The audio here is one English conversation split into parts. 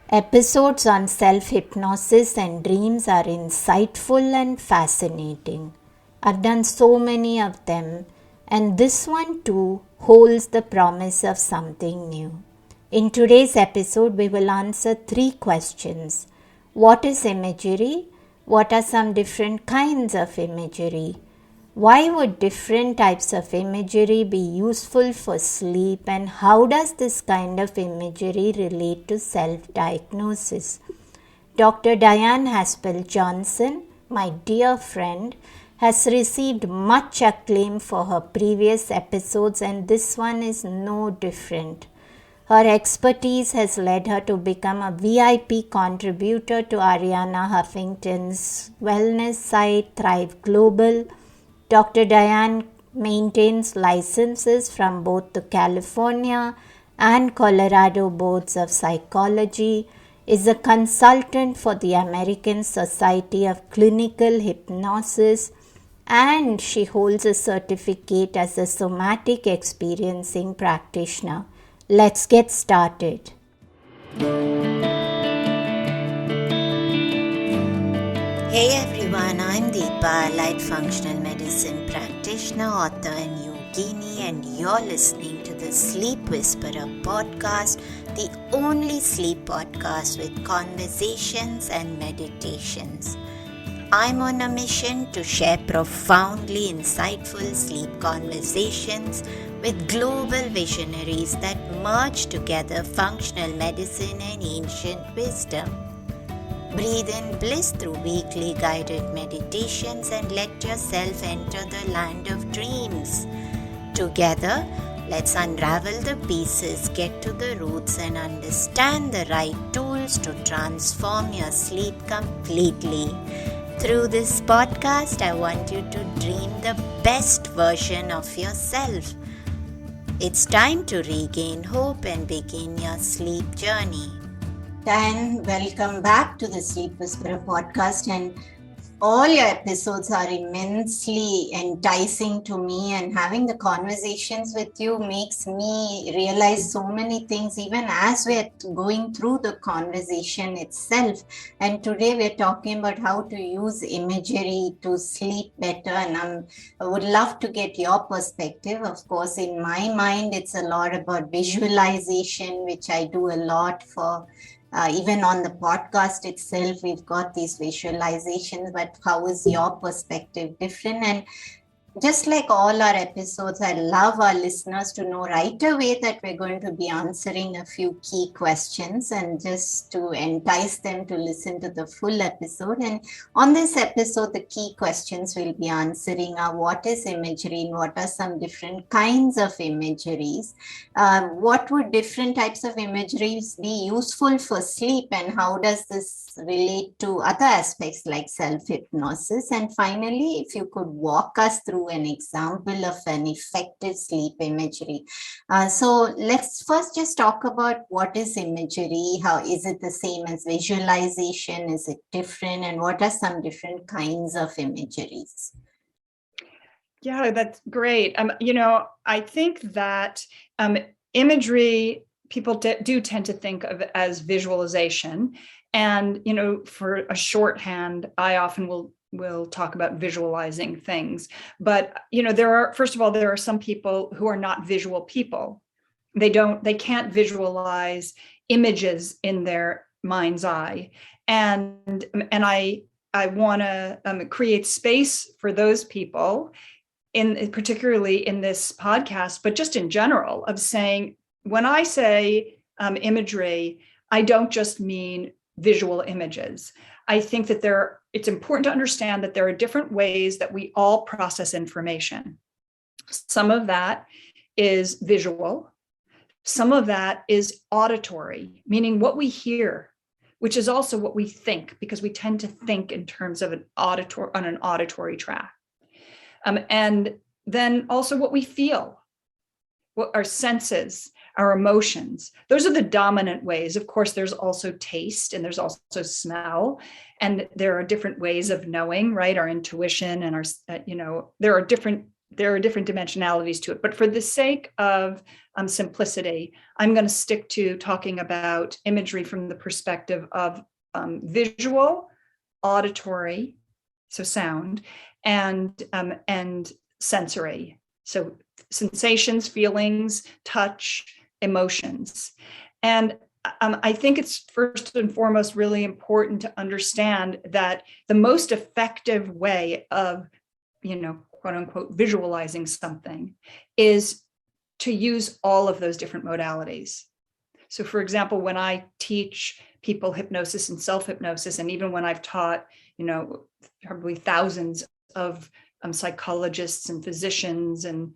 Episodes on self-hypnosis and dreams are insightful and fascinating. I've done so many of them, and this one too holds the promise of something new. In today's episode, we will answer 3 questions. What is imagery? What are some different kinds of imagery? Why would different types of imagery be useful for sleep, and how does this kind of imagery relate to self-diagnosis? Dr. Dyan Haspel-Johnson, my dear friend, has received much acclaim for her previous episodes, and this one is no different. Her expertise has led her to become a VIP contributor to Arianna Huffington's wellness site Thrive Global. Dr. Dyan maintains licenses from both the California and Colorado boards of psychology, is a consultant for the American Society of Clinical Hypnosis, and she holds a certificate as a somatic experiencing practitioner. Let's get started. Hey everyone, I'm Deepa, Light Functional Medicine practitioner, author and yogini, and you're listening to the Sleep Whisperer podcast, the only sleep podcast with conversations and meditations. I'm on a mission to share profoundly insightful sleep conversations with global visionaries that merge together functional medicine and ancient wisdom. Breathe in bliss through weekly guided meditations and let yourself enter the land of dreams. Together, let's unravel the pieces, get to the roots, and understand the right tools to transform your sleep completely. Through this podcast, I want you to dream the best version of yourself. It's time to regain hope and begin your sleep journey. Dan, welcome back to the Sleep Whisperer podcast, and all your episodes are immensely enticing to me, and having the conversations with you makes me realize so many things even as we're going through the conversation itself. And today we're talking about how to use imagery to sleep better, and I would love to get your perspective. Of course, in my mind, it's a lot about visualization, which I do a lot for. Even on the podcast itself, we've got these visualizations, but how is your perspective different? And just like all our episodes, I love our listeners to know right away that we're going to be answering a few key questions, and just to entice them to listen to the full episode. And on this episode, the key questions we'll be answering are: what is imagery, and what are some different kinds of imageries? What would different types of imageries be useful for sleep, and how does this relate to other aspects like self-hypnosis? And finally, if you could walk us through an example of an effective sleep imagery. So let's first just talk about what is imagery. How is it the same as visualization? Is it different? And what are some different kinds of imageries? Yeah, that's great. I think that imagery, people do tend to think of as visualization. And, for a shorthand, I often will talk about visualizing things. But, there are some people who are not visual people. They can't visualize images in their mind's eye. And I want to create space for those people, particularly in this podcast, but just in general, of saying, when I say imagery, I don't just mean visual images. I think that it's important to understand that there are different ways that we all process information. Some of that is visual. Some of that is auditory, meaning what we hear, which is also what we think, because we tend to think in terms of an auditory track. And then also what we feel, what our senses, our emotions. Those are the dominant ways. Of course, there's also taste, and there's also smell, and there are different ways of knowing, right? Our intuition and our, there are different there are different dimensionalities to it. But for the sake of simplicity, I'm going to stick to talking about imagery from the perspective of visual, auditory, so sound, and sensory, so sensations, feelings, touch, emotions. And I think it's first and foremost really important to understand that the most effective way of, quote unquote, visualizing something is to use all of those different modalities. So for example, when I teach people hypnosis and self-hypnosis, and even when I've taught, probably thousands of psychologists and physicians and,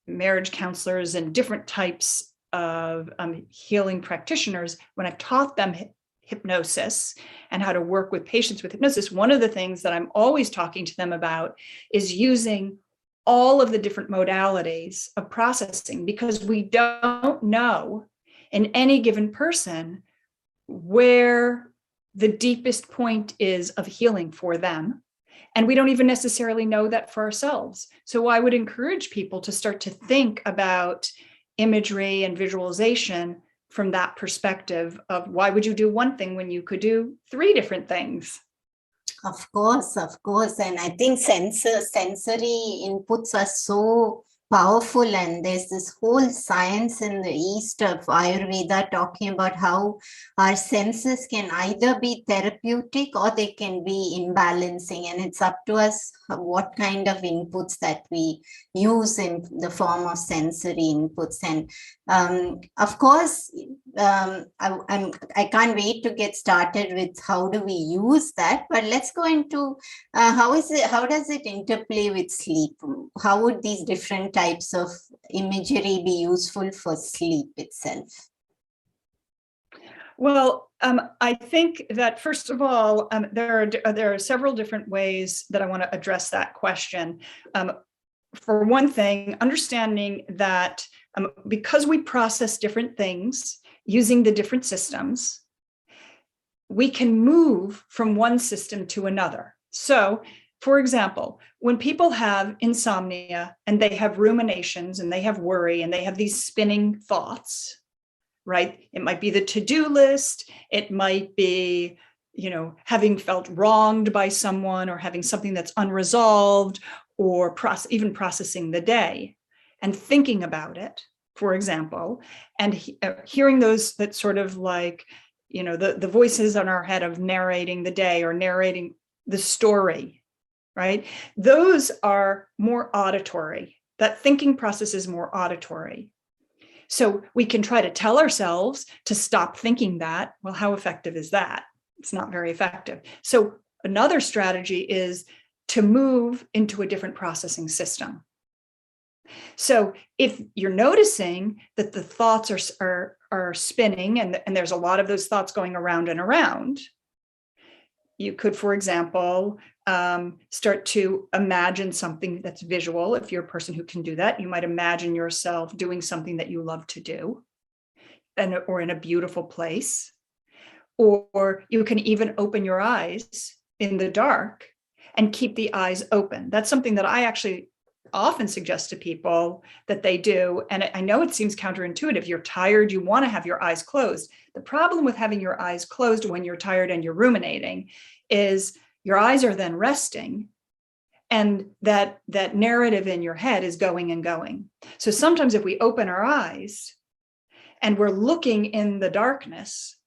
marriage counselors and different types of healing practitioners, when I've taught them hypnosis and how to work with patients with hypnosis, one of the things that I'm always talking to them about is using all of the different modalities of processing, because we don't know in any given person where the deepest point is of healing for them. And we don't even necessarily know that for ourselves. So I would encourage people to start to think about imagery and visualization from that perspective of, why would you do one thing when you could do 3 different things? Of course. And I think sensory inputs are so powerful. And there's this whole science in the East of Ayurveda talking about how our senses can either be therapeutic or they can be imbalancing. And it's up to us what kind of inputs that we use in the form of sensory inputs. And of course, I can't wait to get started with how do we use that. But let's go into how does it interplay with sleep? How would these different types of imagery be useful for sleep itself? Well, I think that first of all, there are several different ways that I want to address that question. For one thing, understanding that because we process different things using the different systems, we can move from one system to another. So, for example, when people have insomnia and they have ruminations and they have worry and they have these spinning thoughts, right? It might be the to-do list. It might be, having felt wronged by someone, or having something that's unresolved, or even processing the day and thinking about it, for example, and hearing those, that sort of like, the voices in our head of narrating the day or narrating the story, right? Those are more auditory. That thinking process is more auditory. So we can try to tell ourselves to stop thinking that. Well, how effective is that? It's not very effective. So another strategy is to move into a different processing system. So if you're noticing that the thoughts are spinning and there's a lot of those thoughts going around and around, you could, for example, start to imagine something that's visual. If you're a person who can do that, you might imagine yourself doing something that you love to do, or in a beautiful place. Or you can even open your eyes in the dark and keep the eyes open. That's something that I actually often suggest to people that they do. And I know it seems counterintuitive. You're tired, you want to have your eyes closed. The problem with having your eyes closed when you're tired and you're ruminating is your eyes are then resting, and that narrative in your head is going and going. So sometimes if we open our eyes and we're looking in the darkness,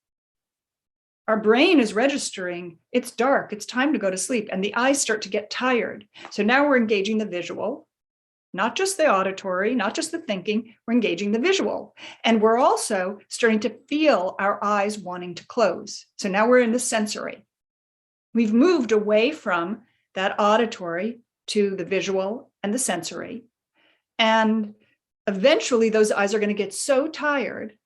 our brain is registering, it's dark, it's time to go to sleep, and the eyes start to get tired. So now we're engaging the visual, not just the auditory, not just the thinking, we're engaging the visual. And we're also starting to feel our eyes wanting to close. So now we're in the sensory. We've moved away from that auditory to the visual and the sensory. And eventually those eyes are going to get so tired,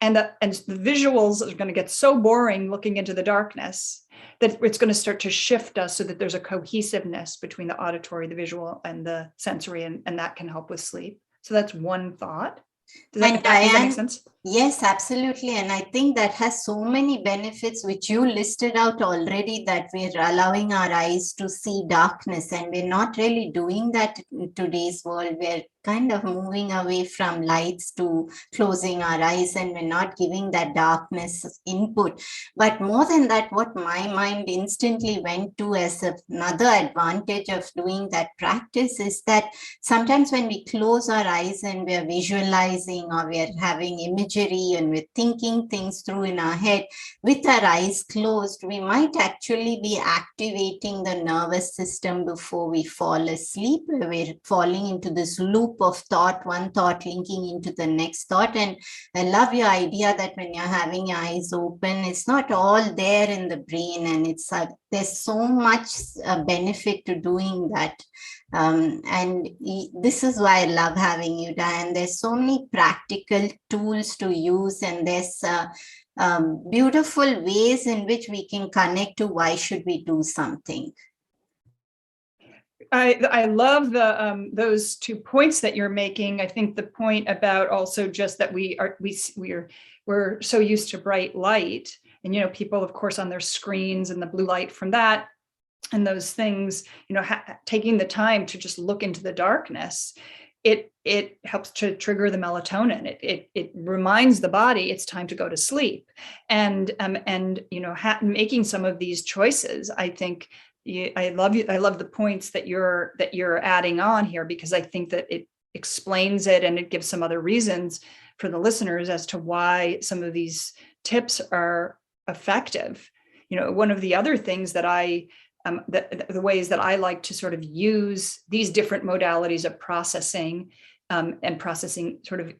and the visuals are going to get so boring looking into the darkness, that it's going to start to shift us so that there's a cohesiveness between the auditory, the visual, and the sensory, and that can help with sleep. So that's one thought. Does that make sense? Yes, absolutely. And I think that has so many benefits, which you listed out already, that we're allowing our eyes to see darkness. And we're not really doing that in today's world. We're kind of moving away from lights to closing our eyes, and we're not giving that darkness input. But more than that, what my mind instantly went to as another advantage of doing that practice is that sometimes when we close our eyes and we're visualizing, or we're having imagery and we're thinking things through in our head with our eyes closed, we might actually be activating the nervous system before we fall asleep. We're falling into this loop of thought, one thought linking into the next thought. And I love your idea that when you're having your eyes open, it's not all there in the brain, and it's there's so much benefit to doing that. And this is why I love having you, Dyan. There's so many practical tools to use, and there's beautiful ways in which we can connect to why should we do something. I love those 2 points that you're making. I think the point about also just that we're so used to bright light, and people, of course, on their screens and the blue light from that and those things, taking the time to just look into the darkness, it helps to trigger the melatonin. It reminds the body it's time to go to sleep, and making some of these choices. I think I love the points that you're adding on here, because I think that it explains it, and it gives some other reasons for the listeners as to why some of these tips are effective. One of the other things that the ways that I like to sort of use these different modalities of processing, and processing sort of,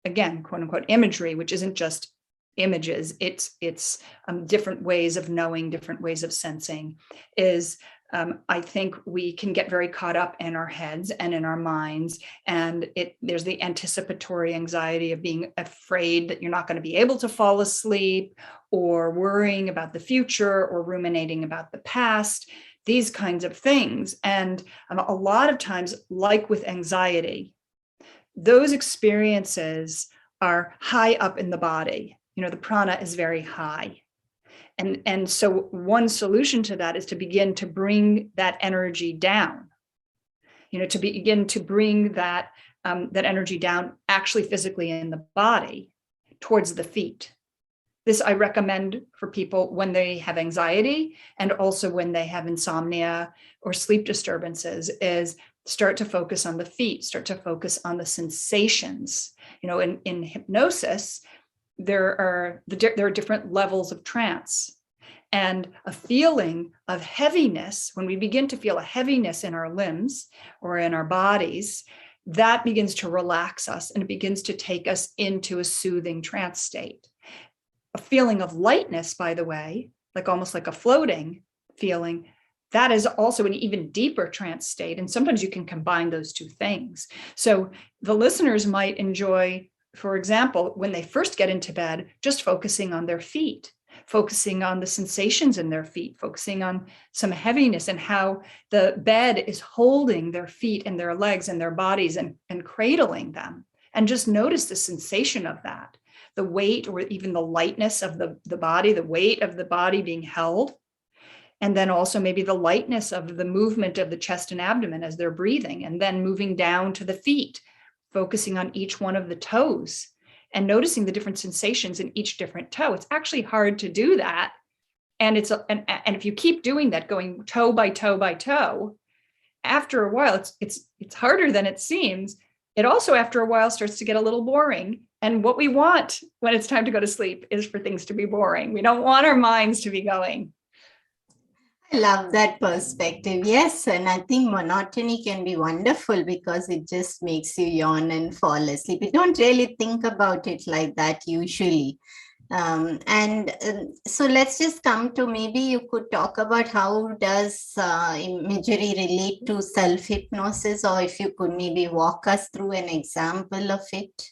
again, quote unquote, imagery, which isn't just images, it's different ways of knowing, different ways of sensing, is I think we can get very caught up in our heads and in our minds, and there's the anticipatory anxiety of being afraid that you're not going to be able to fall asleep, or worrying about the future, or ruminating about the past, these kinds of things. And a lot of times, like with anxiety, those experiences are high up in the body. The prana is very high. And so one solution to that is to begin to bring that energy down, to begin to bring that energy down actually physically in the body towards the feet. This I recommend for people when they have anxiety, and also when they have insomnia or sleep disturbances, is start to focus on the feet, start to focus on the sensations. In hypnosis, there are different levels of trance, and a feeling of heaviness, when we begin to feel a heaviness in our limbs or in our bodies, that begins to relax us, and it begins to take us into a soothing trance state. A feeling of lightness, by the way, almost like a floating feeling, that is also an even deeper trance state. And sometimes you can combine those two things. So the listeners might enjoy, for example, when they first get into bed, just focusing on their feet, focusing on the sensations in their feet, focusing on some heaviness, and how the bed is holding their feet and their legs and their bodies, and cradling them. And just notice the sensation of that, the weight, or even the lightness of the body, the weight of the body being held. And then also maybe the lightness of the movement of the chest and abdomen as they're breathing, and then moving down to the feet, focusing on each one of the toes and noticing the different sensations in each different toe. It's actually hard to do that. And and if you keep doing that, going toe by toe by toe, after a while, it's harder than it seems. It also, after a while, starts to get a little boring. And what we want when it's time to go to sleep is for things to be boring. We don't want our minds to be going. I love that perspective. Yes. And I think monotony can be wonderful, because it just makes you yawn and fall asleep. You don't really think about it like that usually. So let's just come to, maybe you could talk about how does imagery relate to self-hypnosis, or if you could maybe walk us through an example of it.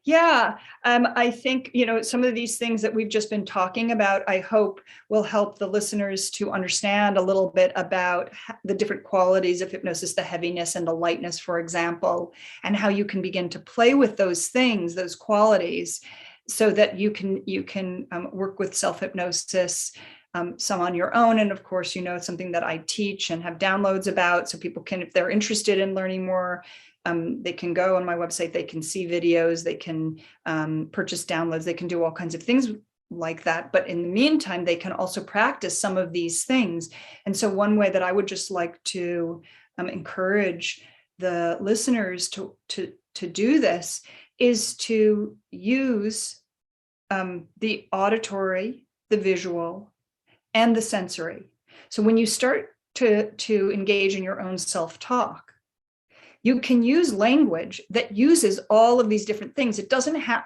Yeah, I think, some of these things that we've just been talking about, I hope will help the listeners to understand a little bit about the different qualities of hypnosis, the heaviness and the lightness, for example, and how you can begin to play with those things, those qualities, so that you can work with self-hypnosis, some on your own. And of course, it's something that I teach and have downloads about, so people can, if they're interested in learning more, they can go on my website, they can see videos, they can purchase downloads, they can do all kinds of things like that. But in the meantime, they can also practice some of these things. And so one way that I would just like to encourage the listeners to do this is to use the auditory, the visual, and the sensory. So when you start to engage in your own self-talk, you can use language that uses all of these different things. It doesn't have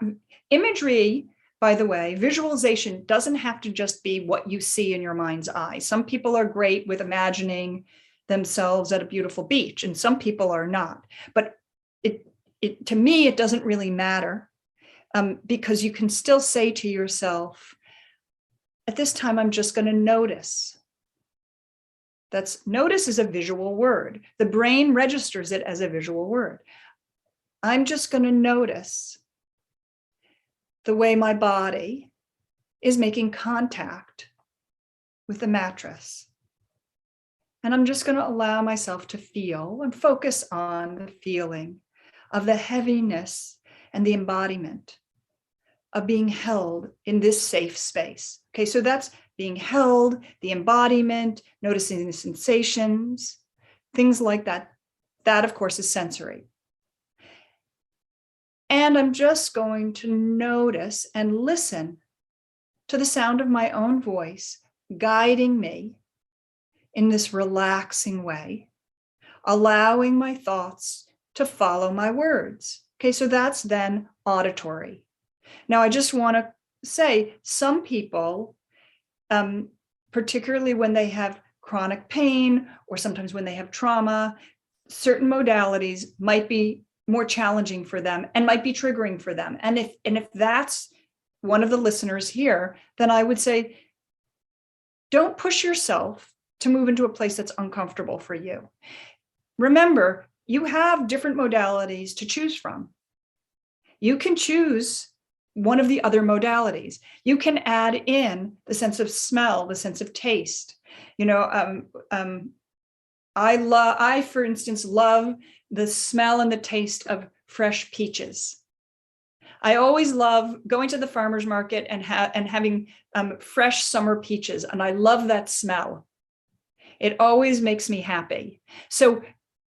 imagery, by the way, visualization doesn't have to just be what you see in your mind's eye. Some people are great with imagining themselves at a beautiful beach, and some people are not. But to me, it doesn't really matter, because you can still say to yourself, at this time, I'm just going to notice. Notice is a visual word. The brain registers it as a visual word. I'm just going to notice the way my body is making contact with the mattress. And I'm just going to allow myself to feel and focus on the feeling of the heaviness and the embodiment of being held in this safe space. Okay, so that's being held, the embodiment, noticing the sensations, things like that. That, of course, is sensory. And I'm just going to notice and listen to the sound of my own voice guiding me in this relaxing way, allowing my thoughts to follow my words. Okay, so that's then auditory. Now, I just want to say some people, particularly when they have chronic pain or sometimes when they have trauma, certain modalities might be more challenging for them and might be triggering for them. And if that's one of the listeners here, then I would say, don't push yourself to move into a place that's uncomfortable for you. Remember, you have different modalities to choose from. You can choose one of the other modalities. You can add in the sense of smell, the sense of taste. I, for instance, love the smell and the taste of fresh peaches. I always love going to the farmer's market and having fresh summer peaches, and I love that smell. It always makes me happy. So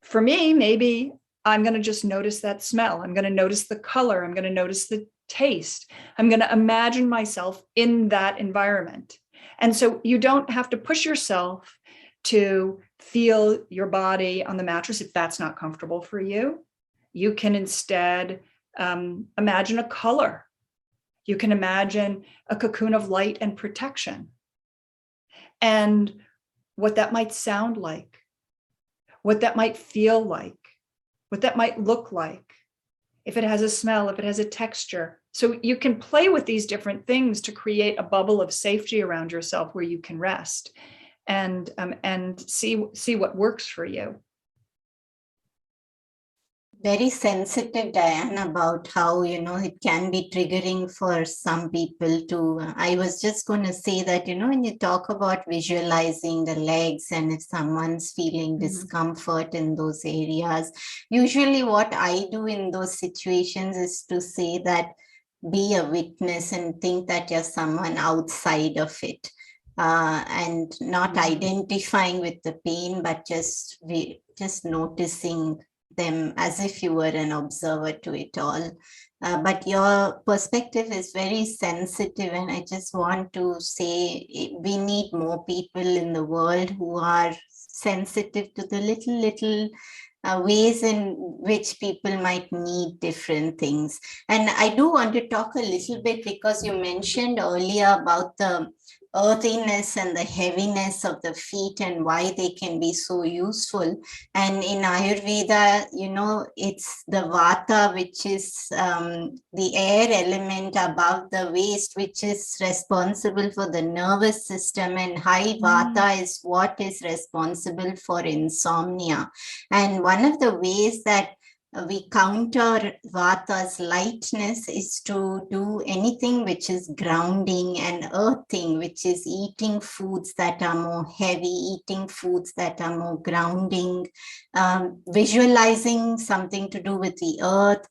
for me, maybe I'm going to just notice that smell. I'm going to notice the color. I'm going to notice the taste. I'm going to imagine myself in that environment. And so you don't have to push yourself to feel your body on the mattress if that's not comfortable for you. You can instead imagine a color. You can imagine a cocoon of light and protection, and what that might sound like, what that might feel like, what that might look like, if it has a smell, if it has a texture. So you can play with these different things to create a bubble of safety around yourself where you can rest and see what works for you. Very sensitive, Dyan, about how, it can be triggering for some people too. I was just going to say that, when you talk about visualizing the legs and if someone's feeling discomfort in those areas, usually what I do in those situations is to say that be a witness and think that you're someone outside of it. And not identifying with the pain, but just noticing them as if you were an observer to it all. But your perspective is very sensitive, and I just want to say we need more people in the world who are sensitive to the little ways in which people might need different things. And I do want to talk a little bit, because you mentioned earlier about the earthiness and the heaviness of the feet and why they can be so useful. And in Ayurveda, it's the vata, which is the air element above the waist, which is responsible for the nervous system, and high vata is what is responsible for insomnia. And one of the ways that we counter vata's lightness is to do anything which is grounding, and earthing, which is eating foods that are more heavy, eating foods that are more grounding, visualizing something to do with the earth,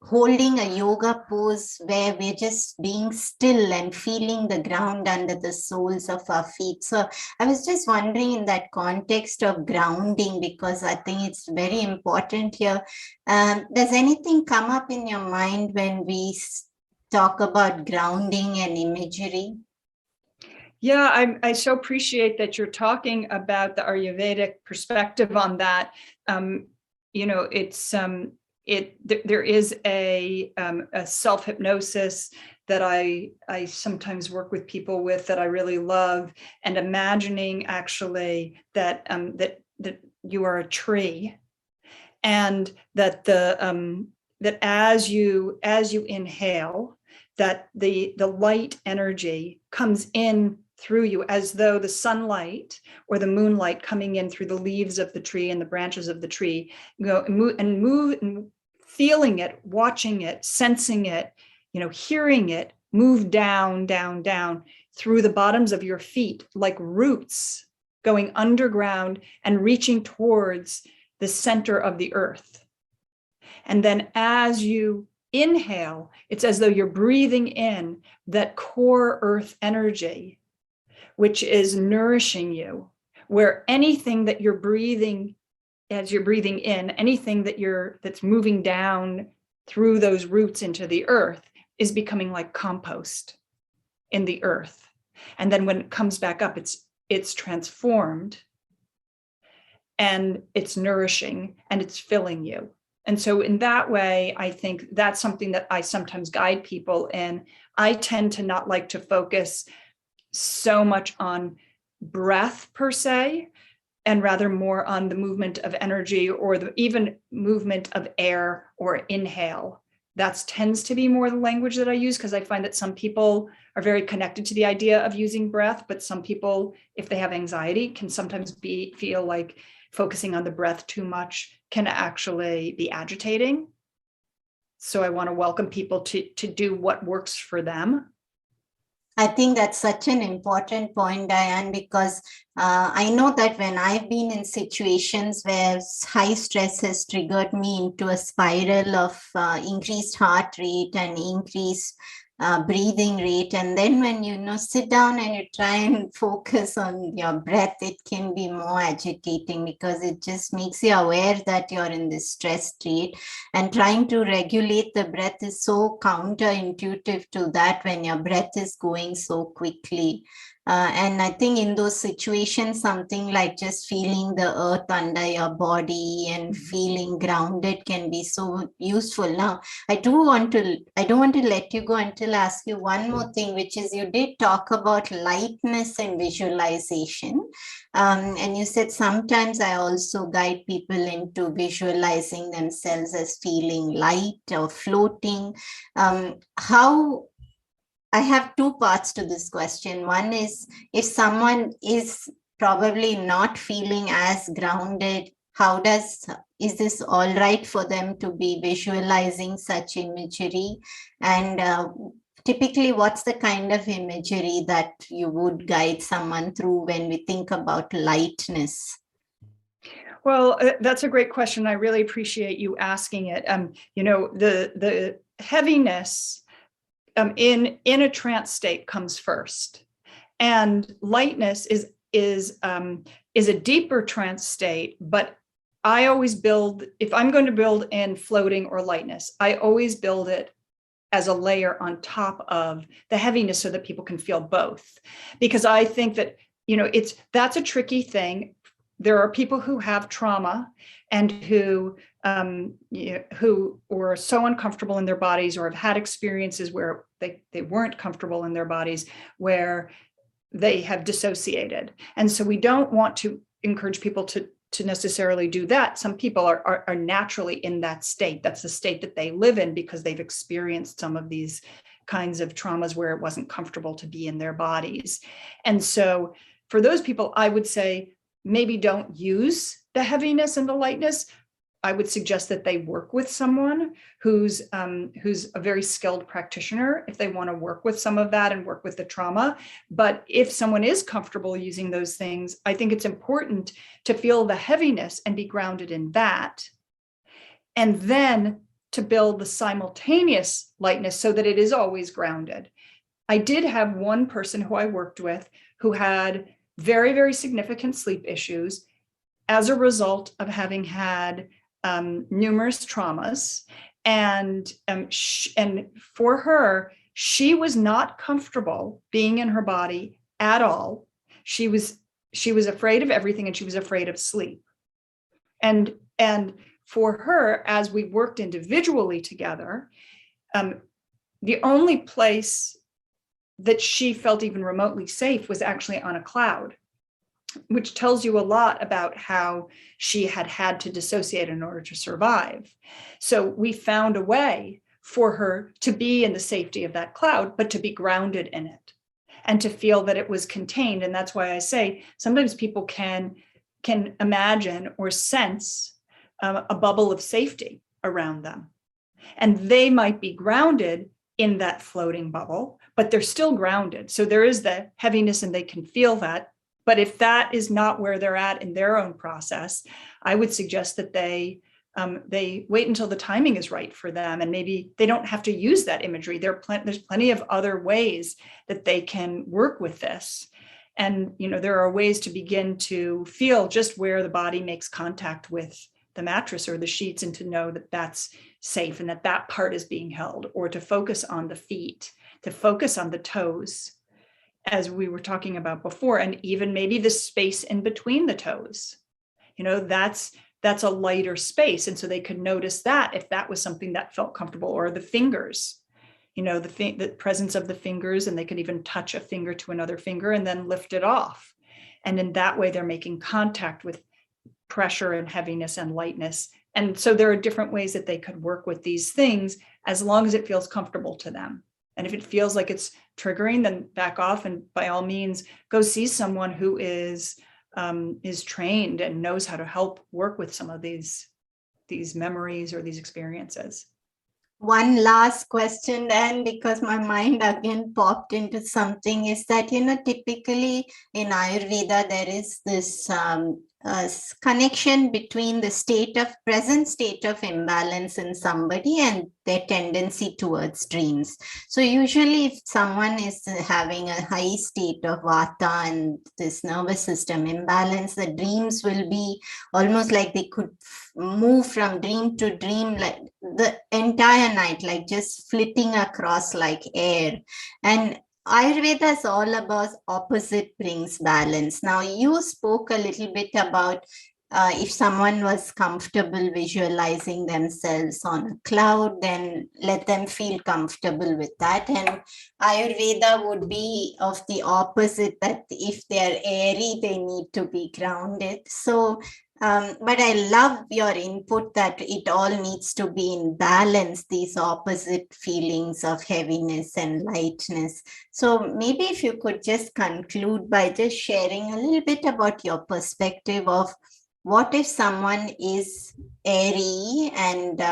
holding a yoga pose where we're just being still and feeling the ground under the soles of our feet. So I was just wondering, in that context of grounding, because I think it's very important here, does anything come up in your mind when we talk about grounding and imagery? Yeah, I so appreciate that you're talking about the Ayurvedic perspective on that. There is a self-hypnosis that I sometimes work with people with that I really love, and imagining actually that you are a tree, and that that as you inhale, that the light energy comes in through you, as though the sunlight or the moonlight coming in through the leaves of the tree and the branches of the tree, move and feeling it, watching it, sensing it, hearing it move down, down, down through the bottoms of your feet, like roots going underground and reaching towards the center of the earth. And then as you inhale, it's as though you're breathing in that core earth energy, which is nourishing you, where anything that you're breathing, as you're breathing in, anything that's moving down through those roots into the earth is becoming like compost in the earth. And then when it comes back up, it's transformed, and it's nourishing, and it's filling you. And so in that way, I think that's something that I sometimes guide people in. I tend to not like to focus so much on breath per se, and rather more on the movement of energy, or the even movement of air or inhale. That tends to be more the language that I use, because I find that some people are very connected to the idea of using breath, but some people, if they have anxiety, can sometimes feel like focusing on the breath too much can actually be agitating. So I want to welcome people to do what works for them. I think that's such an important point, Dyan, because I know that when I've been in situations where high stress has triggered me into a spiral of increased heart rate and increased breathing rate, and then when you sit down and you try and focus on your breath, it can be more agitating, because it just makes you aware that you're in this stress state, and trying to regulate the breath is so counterintuitive to that when your breath is going so quickly. And I think in those situations, something like just feeling the earth under your body and feeling grounded can be so useful. Now, I don't want to let you go until I ask you one more thing, which is, you did talk about lightness and visualization. And you said sometimes I also guide people into visualizing themselves as feeling light or floating. I have two parts to this question. One is, if someone is probably not feeling as grounded, is this all right for them to be visualizing such imagery? And typically, what's the kind of imagery that you would guide someone through when we think about lightness? Well, that's a great question. I really appreciate you asking it. The heaviness in a trance state comes first, and lightness is a deeper trance state. But I always build, if I'm going to build in floating or lightness, I always build it as a layer on top of the heaviness, so that people can feel both. Because I think that that's a tricky thing there are people who have trauma and who were so uncomfortable in their bodies, or have had experiences where they weren't comfortable in their bodies, where they have dissociated. And so we don't want to encourage people to necessarily do that. Some people are naturally in that state. That's the state that they live in because they've experienced some of these kinds of traumas where it wasn't comfortable to be in their bodies. And so for those people, I would say maybe don't use the heaviness and the lightness. I would suggest that they work with someone who's a very skilled practitioner if they want to work with some of that and work with the trauma. But if someone is comfortable using those things, I think it's important to feel the heaviness and be grounded in that. And then to build the simultaneous lightness so that it is always grounded. I did have one person who I worked with who had very, very significant sleep issues as a result of having had numerous traumas. And for her, she was not comfortable being in her body at all. She was afraid of everything, and she was afraid of sleep. And for her, as we worked individually together, the only place that she felt even remotely safe was actually on a cloud, which tells you a lot about how she had to dissociate in order to survive. So we found a way for her to be in the safety of that cloud, but to be grounded in it and to feel that it was contained. And that's why I say sometimes people can imagine or sense a bubble of safety around them. And they might be grounded in that floating bubble, but they're still grounded. So there is the heaviness and they can feel that. But if that is not where they're at in their own process, I would suggest that they wait until the timing is right for them. And maybe they don't have to use that imagery. There's plenty of other ways that they can work with this. And, there are ways to begin to feel just where the body makes contact with the mattress or the sheets, and to know that that's safe and that part is being held, or to focus on the feet, to focus on the toes, as we were talking about before, and even maybe the space in between the toes. That's a lighter space. And so they could notice that if that was something that felt comfortable, or the fingers, the presence of the fingers, and they could even touch a finger to another finger and then lift it off. And in that way, they're making contact with pressure and heaviness and lightness. And so there are different ways that they could work with these things, as long as it feels comfortable to them. And if it feels like it's triggering, then back off, and by all means, go see someone who is trained and knows how to help work with some of these memories or these experiences. One last question then, because my mind again popped into something, is that, typically in Ayurveda, there is this connection between the present state of imbalance in somebody and their tendency towards dreams. So usually if someone is having a high state of vata and this nervous system imbalance, the dreams will be almost like they could move from dream to dream, like the entire night, like just flitting across like air. And Ayurveda is all about opposite brings balance. Now, you spoke a little bit about if someone was comfortable visualizing themselves on a cloud, then let them feel comfortable with that. And Ayurveda would be of the opposite, that if they're airy, they need to be grounded. So, but I love your input that it all needs to be in balance, these opposite feelings of heaviness and lightness. So maybe if you could just conclude by just sharing a little bit about your perspective of what if someone is airy and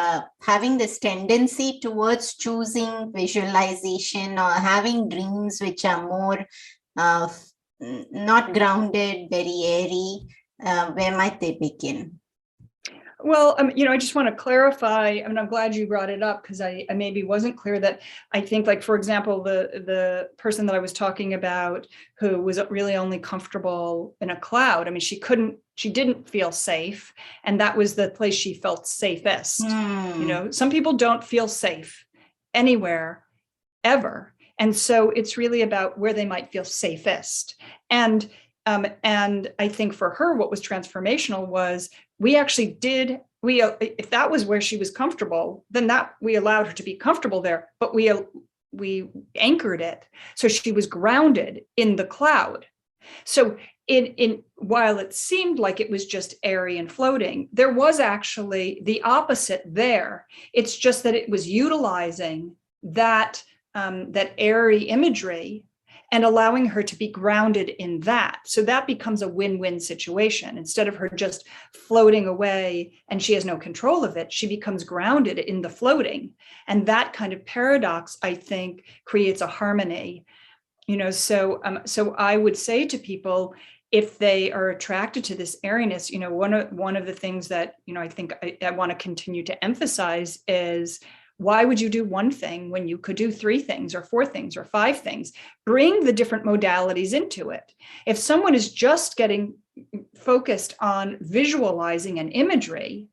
having this tendency towards choosing visualization or having dreams which are more not grounded, very airy. Where might they begin? Well, I just want to clarify. I'm glad you brought it up, because I maybe wasn't clear that I think, like, for example, the person that I was talking about who was really only comfortable in a cloud. She didn't feel safe. And that was the place she felt safest. Some people don't feel safe anywhere, ever. And so it's really about where they might feel safest. And And I think for her, what was transformational was if that was where she was comfortable, then that we allowed her to be comfortable there, but we anchored it. So she was grounded in the cloud. So while it seemed like it was just airy and floating, there was actually the opposite there. It's just that it was utilizing that airy imagery and allowing her to be grounded in that. So that becomes a win-win situation. Instead of her just floating away and she has no control of it, she becomes grounded in the floating. And that kind of paradox, I think, creates a harmony. So I would say to people, if they are attracted to this airiness, one of the things that, I think I want to continue to emphasize is, why would you do one thing when you could do 3 things or 4 things or 5 things? Bring the different modalities into it. If someone is just getting focused on visualizing an imagery,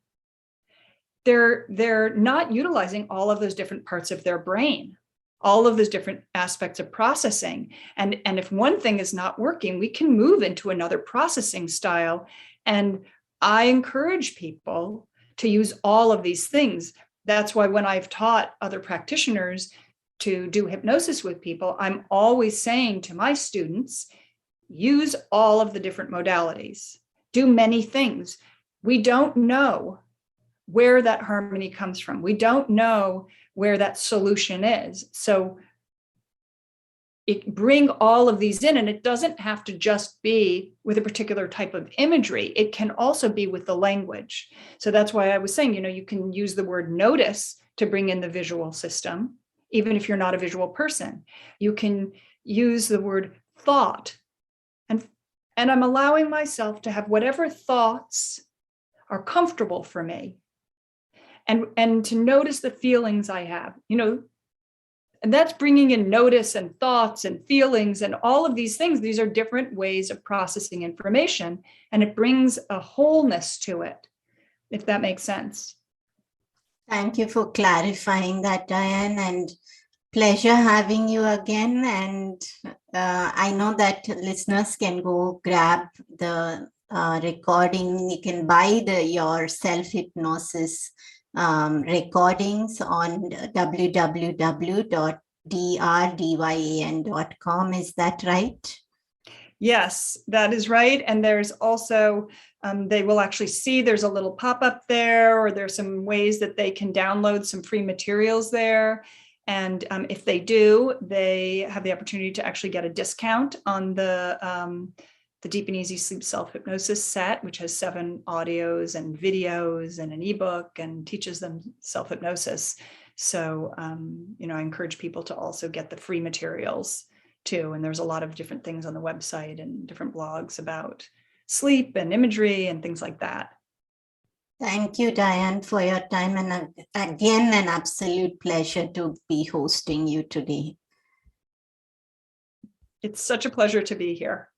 they're not utilizing all of those different parts of their brain, all of those different aspects of processing. And if one thing is not working, we can move into another processing style. And I encourage people to use all of these things. That's why when I've taught other practitioners to do hypnosis with people, I'm always saying to my students, use all of the different modalities, do many things. We don't know where that harmony comes from. We don't know where that solution is. So bring all of these in, and it doesn't have to just be with a particular type of imagery. It can also be with the language. So that's why I was saying, you can use the word notice to bring in the visual system, even if you're not a visual person. You can use the word thought, and I'm allowing myself to have whatever thoughts are comfortable for me, and to notice the feelings I have, and that's bringing in notice and thoughts and feelings and all of these things. These are different ways of processing information, and it brings a wholeness to it, if that makes sense. Thank you for clarifying that, Dyan, and pleasure having you again. And I know that listeners can go grab the recording. You can buy your self-hypnosis recordings on www.drdyan.com. Is that right? Yes, that is right. And there's also, they will actually see there's a little pop-up there, or there's some ways that they can download some free materials there. And if they do, they have the opportunity to actually get a discount on the Deep and Easy Sleep Self-Hypnosis set, which has 7 audios and videos and an ebook and teaches them self-hypnosis. So, I encourage people to also get the free materials too. And there's a lot of different things on the website and different blogs about sleep and imagery and things like that. Thank you, Dyan, for your time. And again, an absolute pleasure to be hosting you today. It's such a pleasure to be here.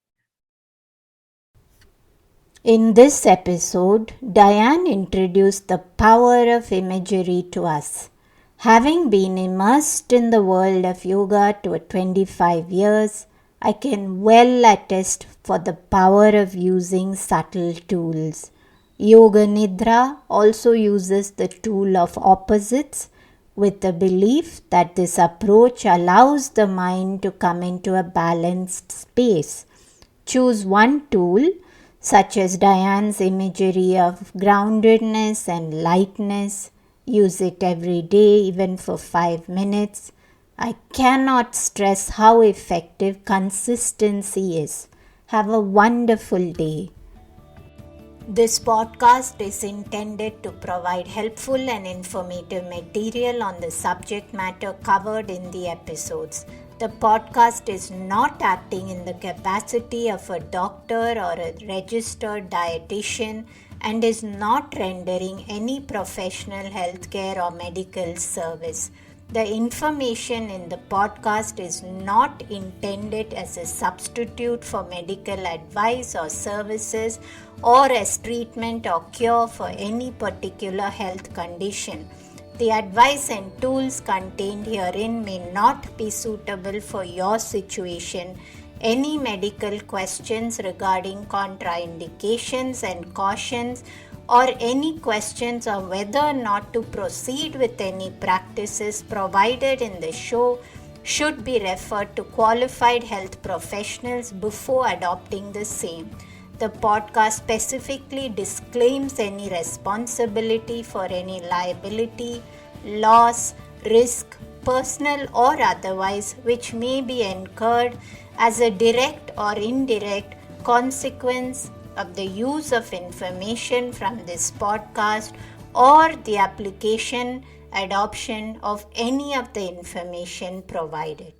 In this episode, Dyan introduced the power of imagery to us. Having been immersed in the world of yoga for 25 years, I can well attest for the power of using subtle tools. Yoga Nidra also uses the tool of opposites, with the belief that this approach allows the mind to come into a balanced space. Choose one tool, such as Dyan's imagery of groundedness and lightness. Use it every day, even for 5 minutes. I cannot stress how effective consistency is. Have a wonderful day. This podcast is intended to provide helpful and informative material on the subject matter covered in the episodes. The podcast is not acting in the capacity of a doctor or a registered dietitian and is not rendering any professional healthcare or medical service. The information in the podcast is not intended as a substitute for medical advice or services or as treatment or cure for any particular health condition. The advice and tools contained herein may not be suitable for your situation, Any medical questions regarding contraindications and cautions, or any questions on whether or not to proceed with any practices provided in the show should be referred to qualified health professionals before adopting the same. The podcast specifically disclaims any responsibility for any liability, loss, risk, personal or otherwise, which may be incurred as a direct or indirect consequence of the use of information from this podcast or the application, adoption of any of the information provided.